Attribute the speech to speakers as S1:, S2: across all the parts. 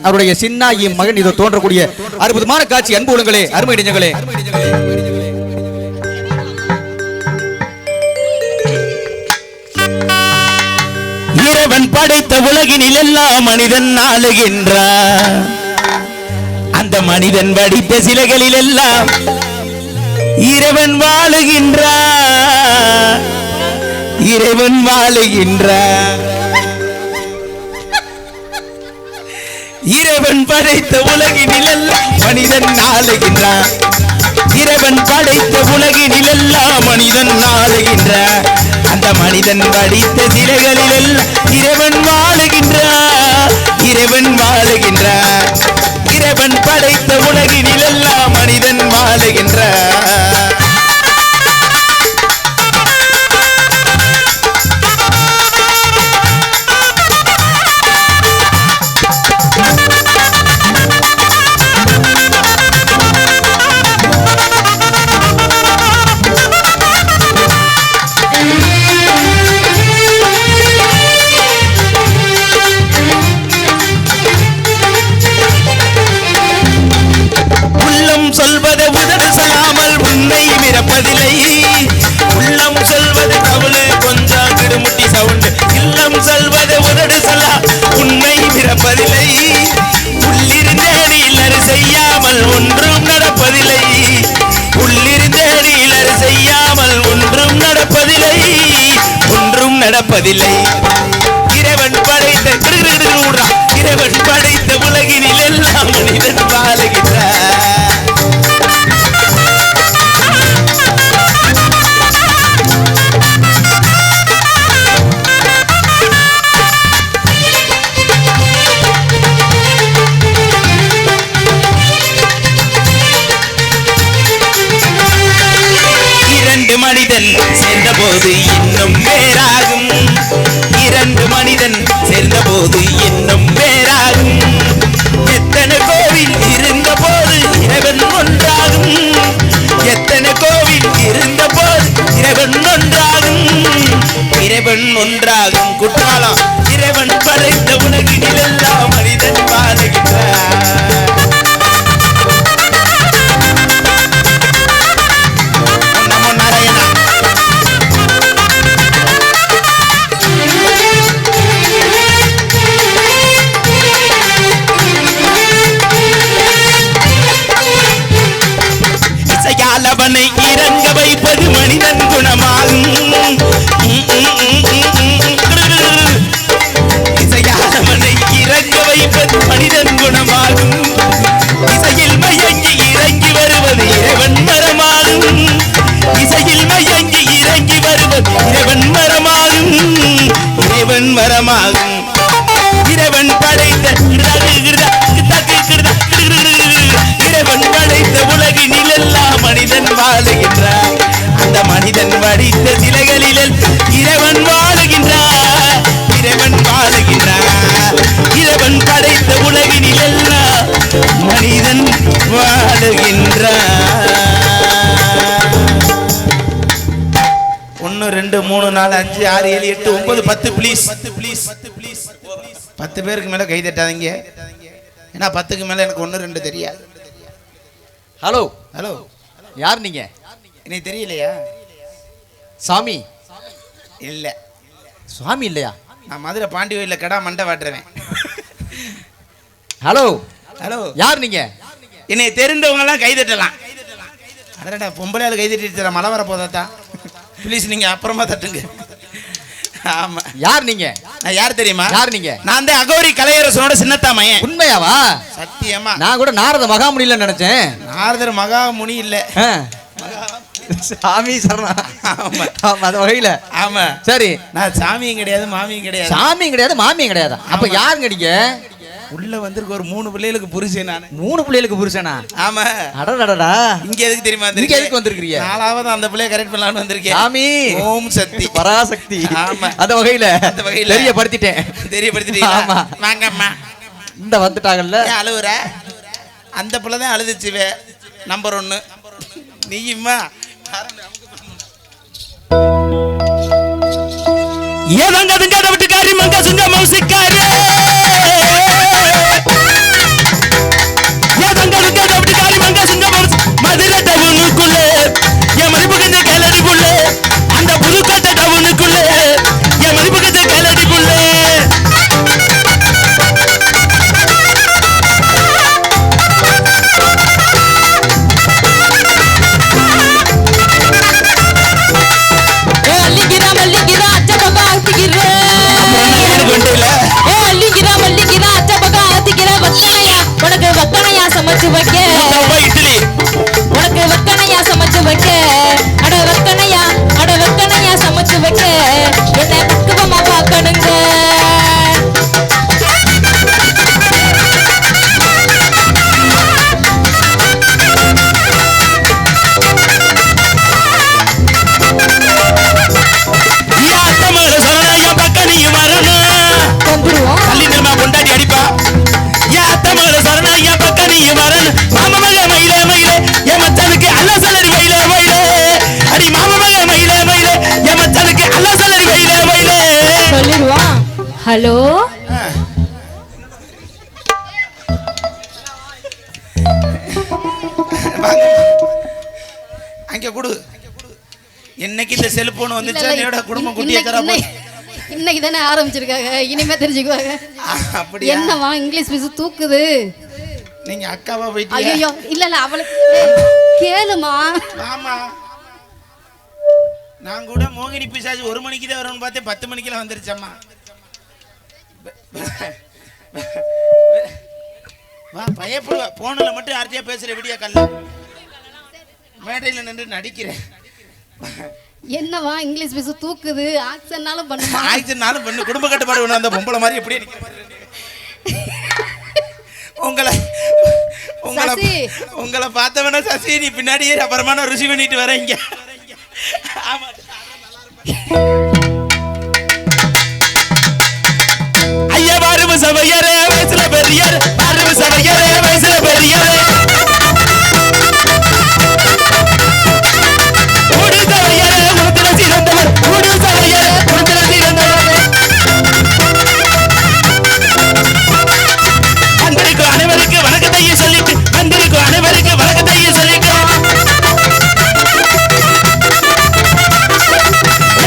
S1: அவருடைய சின்னாயி மகன் இதோ தோன்றக்கூடிய அற்புதமான காட்சி. அன்பு உள்ளங்களே, அருமை நெஞ்சங்களே,
S2: இறைவன் படைத்த உலகினில் எல்லாம் மனிதன் ஆளுகின்றான். அந்த மனிதன் வடித்த சிலைகளில் எல்லாம் இறைவன் வாழுகின்றான். இறைவன் வாழுகின்றான். இறைவன் படைத்த உலகினில் எல்லாம் மனிதன் ஆளுகின்றான். இறைவன் படைத்த உலகினில் எல்லாம் மனிதன் ஆளுகின்றான். அந்த மனிதன் வடித்த சிலைகளில் எல்லாம் இறைவன் வாழுகின்றான். இறைவன் வாழுகின்றான். இறைவன் படைத்த உலகினில் எல்லாம் மனிதன் வாழுகின்றான். சொல்வது உதடு சொல்லாமல் உன்னை மிரப்பதில்லை. உள்ளம் சொல்வது தவளு கொஞ்சம் கிடுமுட்டி சவுண்டு. இல்லம் சொல்வது உதடு சொல்லா உன்னை மிரப்பதில்லை. உள்ளிருந்தே நீலர் செய்யாமல் ஒன்றும் நடப்பதில்லை. உள்ளிருந்தே நீலர் செய்யாமல் ஒன்றும் நடப்பதில்லை. ஒன்றும் நடப்பதில்லை. இறைவன் படைத்த இறைவன் படைத்த உலகினில் எல்லாம் மனிதன் வாழுகின்றார். மனிதன் சேர்ந்த போது இன்னும் வேறாகும். இரண்டு மனிதன் சேர்ந்த போது இன்னும் வேறாகும். எத்தனை கோவில் இருந்த போது இறைவன் ஒன்றாகும். எத்தனை கோவில் இருந்த போது இறைவன் ஒன்றாகும். இறைவன் ஒன்றாகும். குற்றாலம் இறைவன் படைத்த உலகினில் எல்லாம் மனிதன் வாழுகின்றார். அவனை இறங்க வைப்பது மனிதன் குணமாகும். இசையாளவனை இறங்க வைப்பது மனிதன் குணமாகும். இசையில் மயங்கி இறங்கி வருவது இறைவன் மரமாகும். இசையில் மயங்கி இறங்கி வருவது இறைவன் மரமாகும். இறைவன் மரமாகும். இறைவன் படைத்த இறைவன் படைத்த உலகினில் எல்லாம் மனிதன் வாழுகின்றார். அந்த மனிதன் வடித்த சிலைகளில் இறைவன் வாழுகின்றார். இறைவன் வாழுகின்றார். இறைவன் படைத்த உலகினில் எல்லாம் மனிதன் வாழுகின்றார். 1 2 3 4 5 6 7 8 9 10 ப்ளீஸ் 10 பேருக்கு மேல கை தட்டாதீங்க. ஏன்னா 10க்கு மேல எனக்கு 1 2 தெரியாது.
S1: ஹலோ
S2: ஹலோ,
S1: யார் நீங்க?
S2: எனக்கு தெரியலையா?
S1: சாமி
S2: இல்ல.
S1: சுவாமி இல்லையா?
S2: நான் மதுரை பாண்டி கோயில்ல கடா மண்டை வாட்டுறேன்.
S1: ஹலோ
S2: ஹலோ,
S1: யார் நீங்க?
S2: என்னை தெரிந்தவங்க எல்லாம் கை தட்டலாம். அடடா, பொம்பளையால கை தட்டிட்டு மழை வர போதாத்தா. ப்ளீஸ் நீங்க அப்புறமா தட்டுங்க. ஆமா,
S1: யார் நீங்க?
S2: நான் யார் தெரியுமா?
S1: யார் நீங்க?
S2: நான் தான் அகோரி கலையரசனோட சின்னத்தா மையன்.
S1: உண்மையாவா?
S2: சத்தியமா.
S1: நான் கூட நாரத மகாமுனில நினைச்சேன்.
S2: நாரதர் மகாமுனி இல்ல,
S1: சாமி சரணா. ஆமா ஆமா, அந்த வகையில.
S2: ஆமா
S1: சரி,
S2: நான் சாமியும் கிடையாது மாமியும் கிடையாது.
S1: சாமியும் கிடையாது மாமியும் கிடையாது. அப்ப யாருங்க நீங்க?
S2: உள்ள வந்திருக்க ஒரு 3 பிள்ளைகளுக்கு புருஷன். நான்
S1: 3 பிள்ளைகளுக்கு புருஷனா?
S2: ஆமா.
S1: அடடடடா,
S2: இங்க எதுக்கு தெரியுமா?
S1: இங்க எதுக்கு வந்திருக்கீங்க?
S2: 4வது அந்த பிள்ளைய கரெக்ட் பண்ணலாம்னு வந்திருக்கேன்.
S1: சாமி
S2: ஓம் சக்தி
S1: பராசக்தி.
S2: ஆமா,
S1: அந்த வகையில தெரியப்படுத்திட்டேன்.
S2: தெரியப்படுத்திட்டீங்க. ஆமா, வாங்கம்மா.
S1: இந்த வந்துட்டாங்கல்ல.
S2: அழுவுற அந்த பிள்ளை தான் அழுதுச்சுவே. நம்பர் 1 நீயும்மா. ஏதங்க அதுங்க அதை விட்டு காரி மங்க சுங்க மௌசிக்காரே
S3: சொல்லிடுவான். ஹலோ
S2: அங்க கொடு. என்னைக்கு இந்த செல்போன் வந்துச்சா என்னோட குடும்பம் குட்டியை தர
S4: இன்னைக்கு தானே ஆரம்பிச்சிருக்காங்க, இனிமே தெரிஞ்சுக்குவாங்க.
S2: அப்படியா?
S4: என்னவா இங்கிலீஷ் பேச தூக்குது.
S2: நீங்க அக்காவா போயிட்டீங்க?
S4: ஐயோ இல்ல அவளுக்கு கேளுமா.
S2: ஆமா, நான் கூட மோகினி பிசாசு 1 மணிக்கு தான் வரும்னு பார்த்தேன், 10 மணிக்கெல்லாம் வந்துருச்சம்மா. வா பயப்படுவா, போன்ல மட்டும் யார்கிட்டயா பேசுற விடியா கல்ல மேடையில் நின்று நடிக்கிறேன்.
S4: என்னவா இங்கிலீஷ் பேச தூக்குது. ஆக்சன்னாலும் பண்ணுமா?
S2: ஆக்சன்னாலும் பண்ணு. குடும்ப கட்டுப்பாடு ஒன்று அந்த பொம்பளை மாதிரி எப்படி நிற்கிற மாதிரி உங்களை உங்களை பார்த்தவன சசி நீ பின்னாடியே அப்புறமா நான் ருசி பண்ணிட்டு வரேன் இங்க. ஆமா ஐயா பாரும சபையரே வயசுல பெரியர், பாரும சபையரே வயசுல பெரியர், அனைவருக்கு வணக்கத்தையே சொல்லிட்டு வந்திருக்கும் அனைவருக்கு வணக்கத்தையே சொல்லிட்டு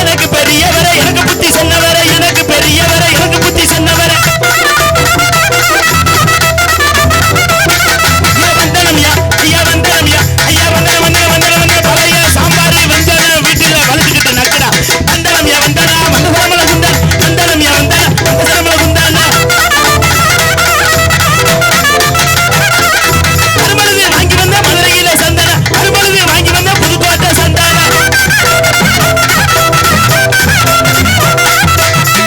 S2: எனக்கு பெரியவரை எனக்கு புத்தி சொன்னவரை, எனக்கு பெரியவரை எனக்கு புத்தி சொன்னவரை வந்தனம்யா ஐயா வந்தனம்யா ஐயா வந்தன பழைய சாம்பார் வந்தன வீட்டில் வளர்த்துக்கிட்டு நக்கடா வந்தனம்யா வந்தனா வந்த சரமல குந்தன் வந்தனம்யா வந்தன வந்த சரமல குந்தானா அறுபது வாங்கி வந்த மதுரையில சந்தன, அறுபது வாங்கி வந்த புதுக்கோட்டை சந்தான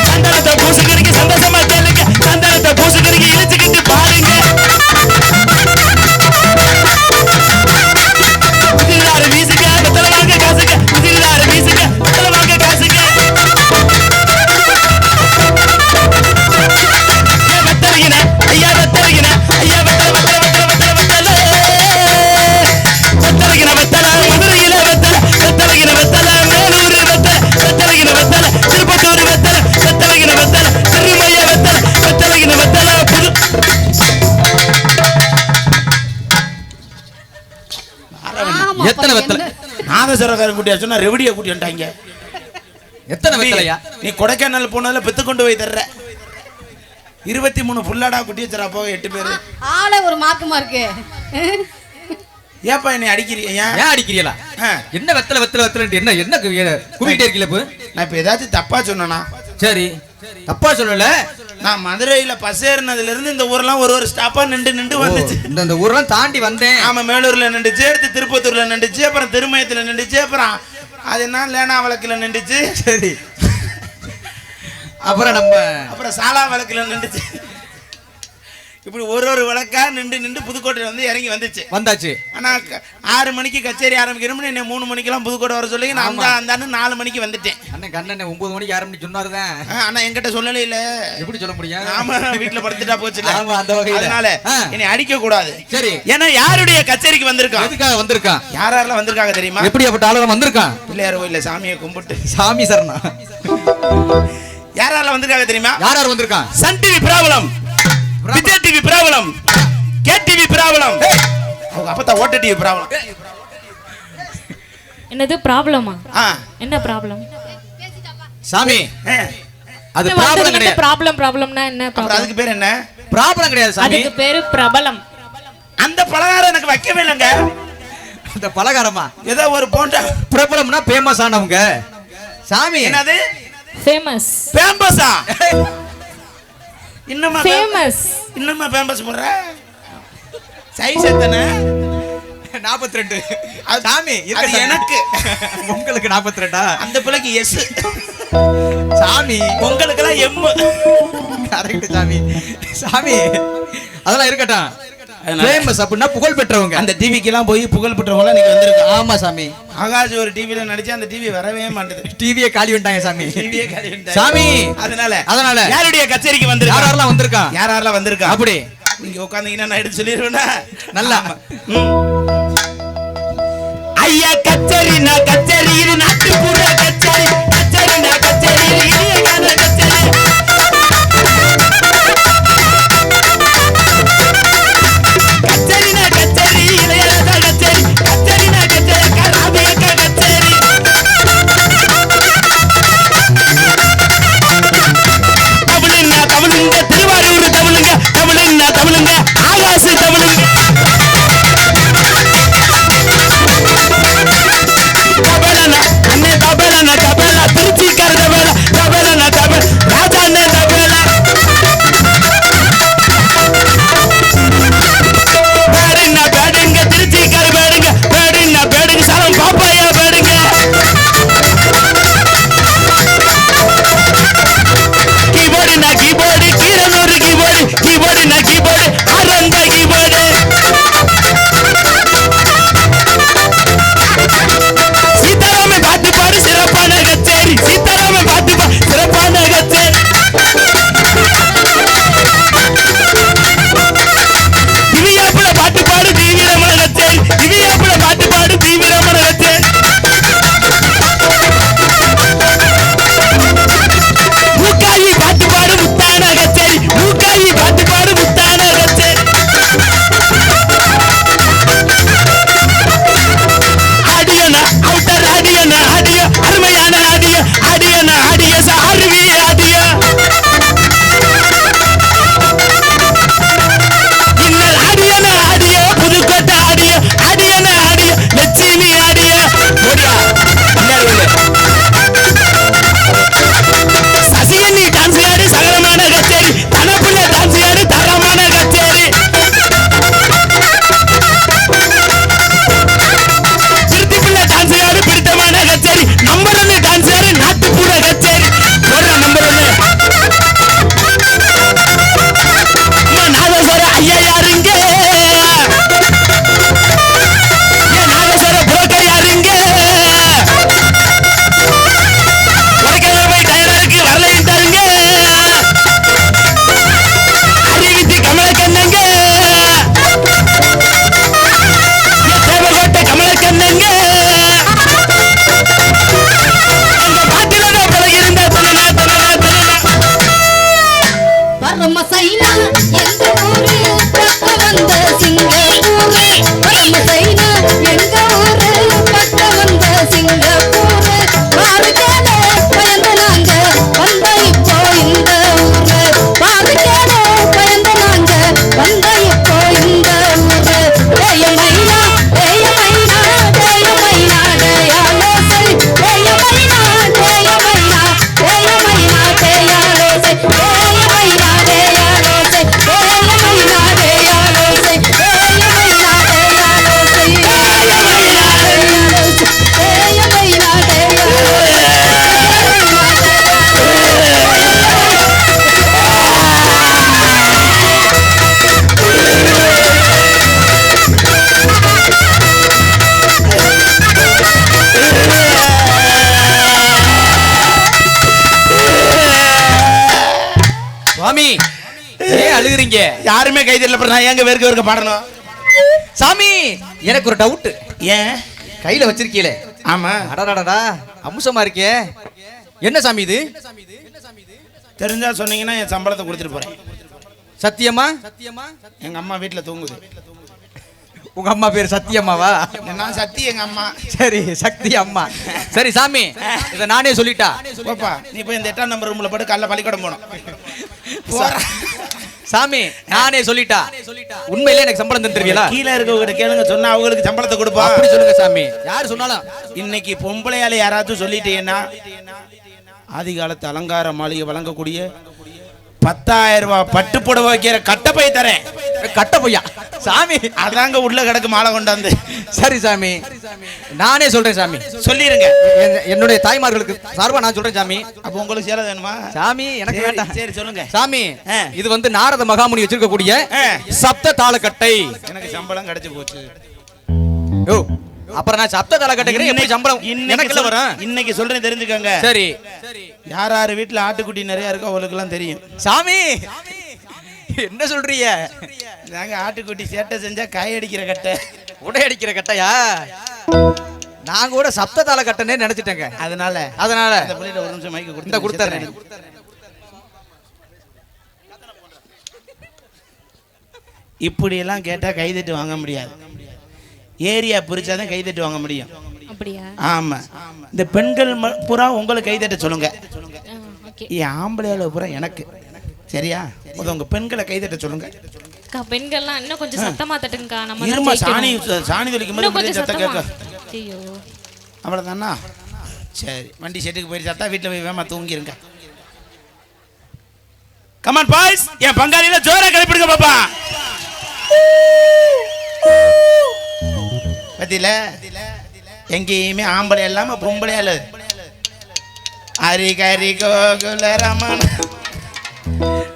S2: சந்தனத்தை பூசுக்கறிக்கு சந்தோஷமா கேளுங்க, சந்தனத்தை பூசுக்கறிக்கு இழுச்சுக்கிட்டு பாருங்க. புதிதாறு வீசுங்க வெத்தலை வாங்க காசுங்க, புதிதாறு வீசுங்க வெத்தலை வாங்க காசுங்க. வெத்தலைகின ஐயா வெத்தலைகின ஐயா வெத்தலை வெத்தலை வெத்தலை வெத்தலை வெத்தலை வெத்தலைகின வெத்தலை மதுரையில வெத்தலை வெத்தலைகின வெத்தலை மேலூர் வெத்தலை வெத்தலைகின வெத்தலை திருப்பத்தூர் வெத்தலை வெத்தலைகின வெத்தலை திருமய வெத்தலை வெத்தலைகின வெத்தலை புது
S1: எத்தனை வெத்தலை?
S2: நாதஸ்வரக்காரன் கூட்டியா சொன்னா ரெவடியா கூட்டி வந்துட்டாங்க.
S1: எத்தனை வெத்தலையா?
S2: நீ கொடைக்கானல் போனதுல பெத்து கொண்டு போய் தர்ற 23 புல்லாடா குட்டி வச்சுறா போக 8 பேரு.
S4: ஆளே ஒரு மாக்கமா இருக்கு.
S2: ஏப்பா என்னை அடிக்கிறீங்க?
S1: ஏன் அடிக்கிறீங்களா? என்ன வெத்தலை வெத்தலை வெத்தலை என்ன என்ன குவிட்டே இருக்கீங்களா? இப்போ
S2: நான் இப்ப ஏதாச்சும் தப்பா சொன்னா?
S1: சரி தப்பா சொல்லல.
S2: நான் மதுரையில பஸ் ஏறினதுல இருந்து இந்த ஊர்லாம் ஒரு ஸ்டாப்பா நின்று வந்துச்சு.
S1: இந்த ஊர்லாம் தாண்டி வந்தேன்.
S2: ஆமா மேலூர்ல நின்றுச்சு, அடுத்து திருப்பத்தூர்ல நின்றுச்சு, அப்புறம் திருமயத்துல நின்றுச்சு, அப்புறம் அது என்ன லேனா வழக்குல நின்றுச்சு.
S1: சரி அப்புறம்
S2: சாலா வழக்குல நின்றுச்சு. இப்படி ஒரு வழக்கா நின்று புதுக்கோட்டையில வந்து இறங்கி வந்தாச்சு. ஆனா 6 மணிக்கு கச்சேரி ஆரம்பிக்கணும்னு என்ன 3 மணிக்கெல்லாம் புதுக்கோட்டை வர சொல்லி நான் அந்த 4 மணிக்கு வந்துட்டேன்.
S1: அண்ணன் கண்ணன் 9 மணிக்கு ஆரம்பிச்சு சொன்னாருதான்.
S2: ஆனா என்கிட்ட சொல்லல. இல்ல எப்படி சொல்ல முடியும்? ஆமா வீட்டுல படுத்துட்டா போச்சு. அந்த வகையில அதனால என்னை அடிக்க கூடாது. சரி ஏன்னா யாருடைய கச்சேரிக்கு வந்திருக்கான்?
S1: எதுக்காக வந்திருக்கான்?
S2: யாரெல்லாம் வந்திருக்காங்க தெரியுமா?
S1: எப்படியாப்பட்ட ஆளுங்க வந்திருக்கான்?
S2: பிள்ளையார் கோயில்ல சாமியை கும்பிட்டு
S1: சாமி சரணா.
S2: யாரெல்லாம் வந்திருக்காங்க தெரியுமா?
S1: யார் வந்திருக்கான்?
S2: சன் டிவி பிராபலம், விஜய் டிவி பிராபலம், கே டிவி பிராபலம், அவங்க அப்பா ஓட்ட டிவி பிராபலம்.
S3: என்னது ப்ராப்ளமா? என்ன ப்ராப்ளம்?
S1: சாமி அது ப்ராப்ளம் கிடையாது.
S3: ப்ராப்ளம்னா என்ன ப்ராப்ளம்?
S2: அதுக்கு பேர் என்ன?
S1: ப்ராப்ளம் கிடையாது சாமி.
S3: அதுக்கு பேரு பிரபலம்.
S2: அந்த பலகாரம் எனக்கு வைக்கவே இல்லங்க.
S1: அந்த பலகாரமா?
S2: ஏதோ ஒரு போண்டா
S1: பிரபலம்னா ஃபேமஸ் ஆனவங்க சாமி.
S2: என்னது
S3: ஃபேமஸ்?
S2: ஃபேமஸா? இன்னமா
S3: ஃபேமஸ்
S2: இன்னமா ஃபேமஸ் போற சைஸ் எத்தனை?
S1: 42. சாமி
S2: அது எனக்கு.
S1: உங்களுக்கு 42.
S2: அந்த பிள்ளைக்கு எஸ்.
S1: சாமி
S2: உங்களுக்கு எல்லாம் எம்.
S1: கரெக்ட் சாமி. சாமி அதெல்லாம் இருக்கட்டும். ஃபேமஸ் அப்படினா புகழ் பெற்றவங்க. அந்த டிவிக்கு எல்லாம் போய் புகழ் பெற்றவங்க நீங்க வந்திருக்காங்க. ஆமா சாமி. ஆகாஷ் ஒரு டிவில நடிச்சா அந்த டிவி வரவே மாட்டேது. டிவியே காலி பண்ணிட்டாங்க சாமி. டிவியே காலி பண்ணிட்டாங்க சாமி. அதனால யாருடைய கச்சேரிக்கு வந்திருக்காங்க? யாரெல்லாம் வந்திருக்காங்க? யாரெல்லாம் வந்திருக்காங்க? அப்படி நீங்க உட்கார்ந்தீங்கன்னா நான் எடுத்து சொல்லிடுவேனா? நல்லா ஐயா கச்சேரி நான் கச்சேரி இது நாட்டுப்புற கச்சேரி, கச்சேரி நான் கச்சேரி இது இளைய கால கச்சேரி. சாமி ஏன் அழுகுறீங்க?
S2: யாருமே கை தட்டல, அப்புறம் நான் ஏங்க வேர்க்க பாடணும்?
S1: சாமி எனக்கு ஒரு டவுட்.
S2: ஏன்
S1: கையில வச்சிருக்கீங்களே?
S2: ஆமா.
S1: அடடடடா அம்சமா இருக்கே, என்ன சாமி இது?
S2: தெரிஞ்சா சொன்னீங்கன்னா என் சம்பளத்தை கொடுத்துட்டு போறேன்.
S1: சத்தியமா?
S2: எங்க அம்மா வீட்டுல தூங்குது.
S1: உங்க அம்மா பேர் சத்தியம்மாவா?
S2: நான் சத்தி எங்க அம்மா.
S1: சரி சக்தி அம்மா. சரி சாமி இத நானே சொல்லிட்டா.
S2: பாப்பா நீ போய் இந்த 8ஆம் நம்பர் ரூம்ல போட்டு காலைல பள்ளிக்கூடம் போகணும்.
S1: சாமி நானே சொல்லிட்டா. உண்மையிலே எனக்கு சம்பளம் தந்துருவீங்களா?
S2: கீழே இருக்கவங்க கேளுங்க, சொன்னா அவங்களுக்கு சம்பளத்தை கொடுப்பா.
S1: அப்படி சொல்லுங்க சாமி. யார் சொன்னாலும்
S2: இன்னைக்கு பொம்பளையால யாராச்சும் சொல்லிட்டீங்கன்னா ஆதி காலத்து அலங்கார மாளிகை வழங்கக்கூடிய 10,000 ரூபாய் பட்டு புடவை வைக்கிற கட்டப்பை தரேன்.
S1: கட்ட பொய்யா சாமி?
S2: அதாங்க உள்ள கிடக்கு மாலை கொண்டாந்து.
S1: சரி சாமி நானே சொல்றேன் சாமி.
S2: சொல்லிருங்க.
S1: என்னுடைய தாய்மார்களுக்கு சார்பா நான் சொல்றேன் சாமி.
S2: அப்ப உங்களுக்கு சேர வேணுமா?
S1: சாமி எனக்கு வேண்டாம்.
S2: சரி சொல்லுங்க
S1: சாமி. இது வந்து நாரத மகாமுனி வச்சிருக்கக்கூடிய சப்த தாளக்கட்டை.
S2: எனக்கு சம்பளம் கிடைச்சு போச்சு.
S1: ஓ அப்புறம் நான் சப்த தாளக்கட்டைக்கு எப்படி சம்பளம் எனக்கு வரும்?
S2: இன்னைக்கு சொல்றேன் தெரிஞ்சுக்கங்க.
S1: சரி
S2: யார் யார் வீட்டுல ஆட்டுக்குட்டி நிறைய இருக்கோ அவங்களுக்கு எல்லாம் தெரியும்.
S1: சாமி என்ன சொல்றீங்க?
S2: நாங்க ஆட்டுக்குட்டி சேட்டை செஞ்சா காய் அடிக்கிற கட்டை,
S1: உடை அடிக்கிற கட்டையா? நான் கூட சப்த தாள கட்டனே நினைச்சிட்டேங்க.
S2: அதனால
S1: அந்த
S2: பிள்ளைகிட்ட ஒரு நிமிஷம் மைக்கு
S1: கொடுத்து கொடுத்துறேன்.
S2: இப்படி எல்லாம் கேட்டா கைதட்டு வாங்க முடியாது. ஏரியா பிரிச்சாதான் கைதட்டு வாங்க முடியும்.
S3: அப்படியா?
S2: ஆமா. இந்த பெண்கள் பூரா உங்களுக்கு கைதட்ட சொல்லுங்க.
S3: ஓகே.
S2: ஆம்பளையால பூரா எனக்கு. சரியா? உங்க பெண்களை கைதட்ட சொல்லுங்க.
S3: பெண்கள்லாம் இன்னும் கொஞ்சம் சத்தமா தட்டுங்கக்கா. நம்ம
S2: இருமா சாணி தொளிக்கும் போது சத்தம் கேட்க.
S3: ஐயோ
S2: அவ்வளவுதானா? சரி வண்டி செட்டுக்கு போய் சத்தா வீட்டுல போய் வேமா தூங்கிருங்க. கமான் பாய்ஸ், என் பங்காளியில ஜோரா கிளப்பிடுங்க பாப்பா. பத்தியில எங்கேயுமே ஆம்பளை இல்லாம பொம்பளையால ஹரி கரி கோகுல ரமண.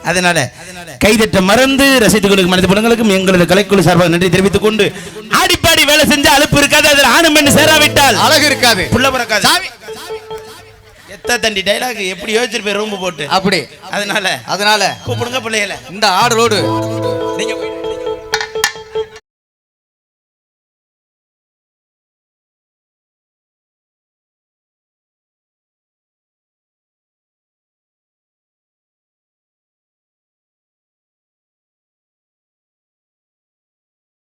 S2: அதனால கைதட்ட மறந்து ரசித்துக் கொள்ளும் மனித படங்களுக்கும் எங்களது கலைக்குழு சார்பாக நன்றி தெரிவித்துக் கொண்டு ஆடிப்பாடி வேலை செஞ்சு அலுப்பு இருக்காது. அதில் ஆணும் பெண்ணு சேராவிட்டால்
S1: அழகு இருக்காது,
S2: புள்ள பிறக்காது. எத்த தண்டி டைலாக் எப்படி யோசிச்சிருப்பேன் ரூம் போட்டு.
S1: அப்படி
S2: அதனால
S1: கூப்பிடுங்க
S2: பிள்ளைகளை.
S1: இந்த ஆடலோடு நீங்க